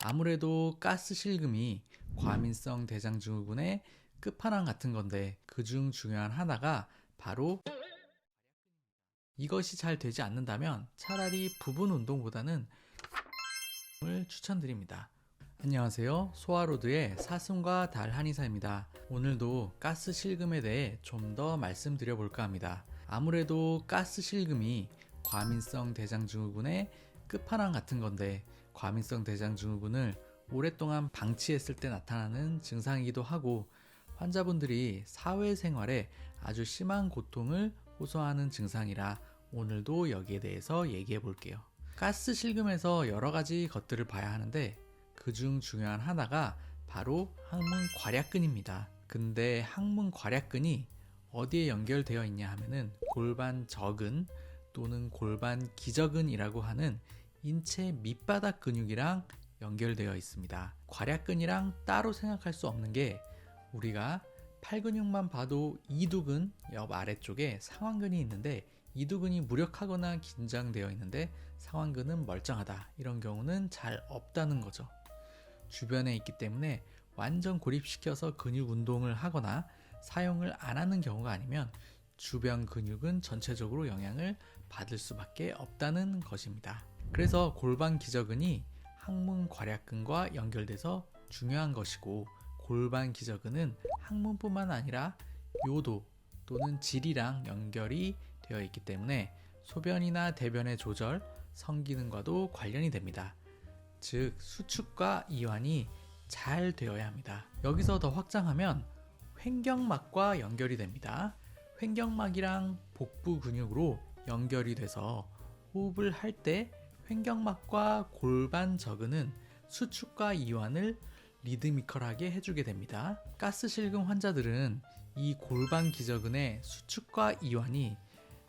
아무래도 가스 실금이 과민성 대장증후군의 끝판왕 같은 건데, 그중 중요한 하나가 바로 이것이 잘 되지 않는다면 차라리 부분 운동보다는 을 추천드립니다. 안녕하세요. 소아로드의 사슴과 달 한의사입니다. 오늘도 가스 실금에 대해 좀 더 말씀드려 볼까 합니다. 아무래도 가스 실금이 과민성 대장증후군의 끝판왕 같은 건데, 과민성 대장증후군을 오랫동안 방치했을 때 나타나는 증상이기도 하고, 환자분들이 사회생활에 아주 심한 고통을 호소하는 증상이라 오늘도 여기에 대해서 얘기해 볼게요. 가스 실금에서 여러 가지 것들을 봐야 하는데, 그중 중요한 하나가 바로 항문 괄약근입니다. 근데 항문 괄약근이 어디에 연결되어 있냐 하면은 골반 저근 또는 골반 기저근이라고 하는 인체 밑바닥 근육이랑 연결되어 있습니다. 괄약근이랑 따로 생각할 수 없는 게, 우리가 팔 근육만 봐도 이두근 옆 아래쪽에 상완근이 있는데, 이두근이 무력하거나 긴장되어 있는데 상완근은 멀쩡하다, 이런 경우는 잘 없다는 거죠. 주변에 있기 때문에 완전 고립시켜서 근육 운동을 하거나 사용을 안 하는 경우가 아니면 주변 근육은 전체적으로 영향을 받을 수밖에 없다는 것입니다. 그래서 골반 기저근이 항문 괄약근과 연결돼서 중요한 것이고, 골반 기저근은 항문뿐만 아니라 요도 또는 질이랑 연결이 되어 있기 때문에 소변이나 대변의 조절, 성기능과도 관련이 됩니다. 즉, 수축과 이완이 잘 되어야 합니다. 여기서 더 확장하면 횡격막과 연결이 됩니다. 횡격막이랑 복부 근육으로 연결이 돼서 호흡을 할 때 횡격막과 골반 저근은 수축과 이완을 리드미컬하게 해주게 됩니다. 가스 실금 환자들은 이 골반 기저근의 수축과 이완이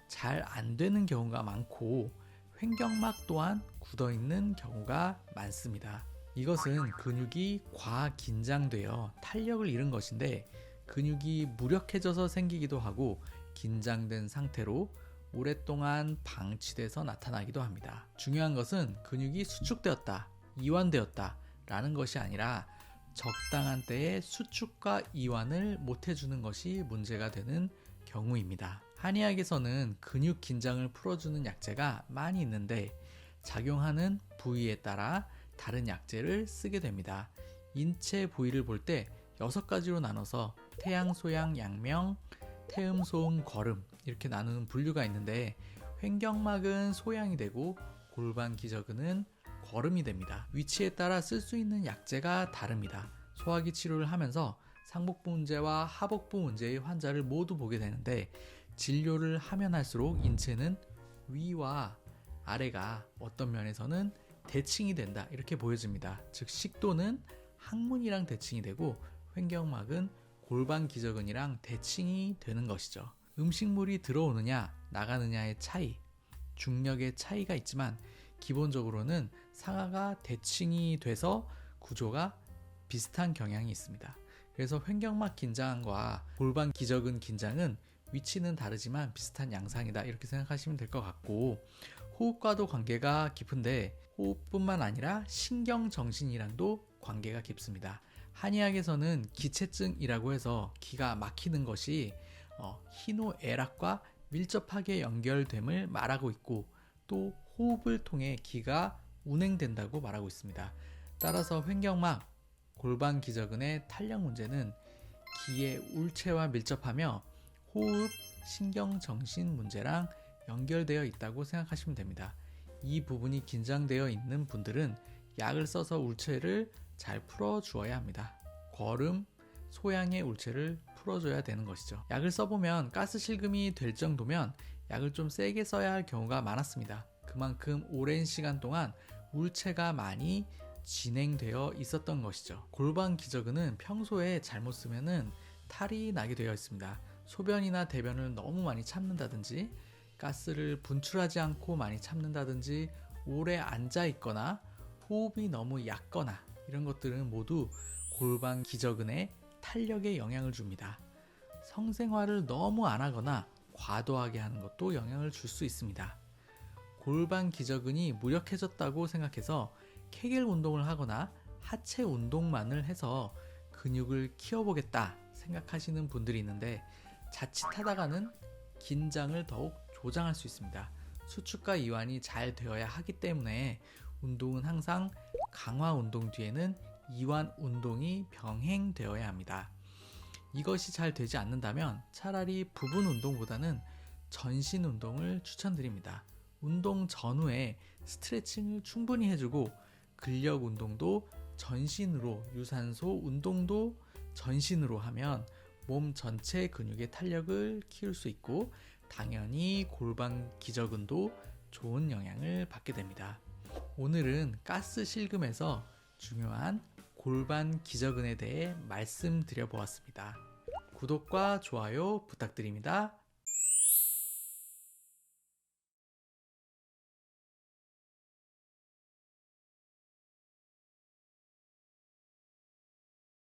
잘 안 되는 경우가 많고, 횡격막 또한 굳어 있는 경우가 많습니다. 이것은 근육이 과긴장되어 탄력을 잃은 것인데, 근육이 무력해져서 생기기도 하고, 긴장된 상태로 오랫동안 방치돼서 나타나기도 합니다. 중요한 것은 근육이 수축되었다, 이완되었다 라는 것이 아니라 적당한 때에 수축과 이완을 못 해주는 것이 문제가 되는 경우입니다. 한의학에서는 근육 긴장을 풀어주는 약재가 많이 있는데, 작용하는 부위에 따라 다른 약재를 쓰게 됩니다. 인체 부위를 볼 때 6가지로 나눠서 태양, 소양, 양명, 태음, 소음, 거름 이렇게 나누는 분류가 있는데, 횡격막은 소양이 되고 골반 기저근은 거름이 됩니다. 위치에 따라 쓸 수 있는 약재가 다릅니다. 소화기 치료를 하면서 상복부 문제와 하복부 문제의 환자를 모두 보게 되는데, 진료를 하면 할수록 인체는 위와 아래가 어떤 면에서는 대칭이 된다, 이렇게 보여집니다. 즉, 식도는 항문이랑 대칭이 되고 횡격막은 골반 기저근이랑 대칭이 되는 것이죠. 음식물이 들어오느냐 나가느냐의 차이, 중력의 차이가 있지만 기본적으로는 상하가 대칭이 돼서 구조가 비슷한 경향이 있습니다. 그래서 횡격막 긴장과 골반 기저근 긴장은 위치는 다르지만 비슷한 양상이다, 이렇게 생각하시면 될 것 같고, 호흡과도 관계가 깊은데, 호흡뿐만 아니라 신경정신이랑도 관계가 깊습니다. 한의학에서는 기체증이라고 해서 기가 막히는 것이 희노애락과 밀접하게 연결됨을 말하고 있고, 또 호흡을 통해 기가 운행된다고 말하고 있습니다. 따라서 횡격막, 골반 기저근의 탄력 문제는 기의 울체와 밀접하며 호흡, 신경정신 문제랑 연결되어 있다고 생각하시면 됩니다. 이 부분이 긴장되어 있는 분들은 약을 써서 울체를 잘 풀어주어야 합니다. 거름, 소양의 울체를 풀어줘야 되는 것이죠. 약을 써보면 가스 실금이 될 정도면 약을 좀 세게 써야 할 경우가 많았습니다. 그만큼 오랜 시간 동안 울체가 많이 진행되어 있었던 것이죠. 골반 기저근은 평소에 잘못 쓰면은 탈이 나게 되어 있습니다. 소변이나 대변을 너무 많이 참는다든지, 가스를 분출하지 않고 많이 참는다든지, 오래 앉아 있거나 호흡이 너무 얕거나, 이런 것들은 모두 골반 기저근의 탄력에 영향을 줍니다. 성생활을 너무 안 하거나 과도하게 하는 것도 영향을 줄 수 있습니다. 골반 기저근이 무력해졌다고 생각해서 케겔 운동을 하거나 하체 운동만을 해서 근육을 키워보겠다 생각하시는 분들이 있는데 자칫하다가는 긴장을 더욱 조장할 수 있습니다. 수축과 이완이 잘 되어야 하기 때문에 운동은 항상 강화 운동 뒤에는 이완 운동이 병행되어야 합니다. 이것이 잘 되지 않는다면 차라리 부분 운동보다는 전신 운동을 추천드립니다. 운동 전후에 스트레칭을 충분히 해주고 근력 운동도 전신으로, 유산소 운동도 전신으로 하면 몸 전체 근육의 탄력을 키울 수 있고 당연히 골반 기저근도 좋은 영향을 받게 됩니다. 오늘은 가스 실금에서 중요한 골반 기저근에 대해 말씀드려 보았습니다. 구독과 좋아요 부탁드립니다.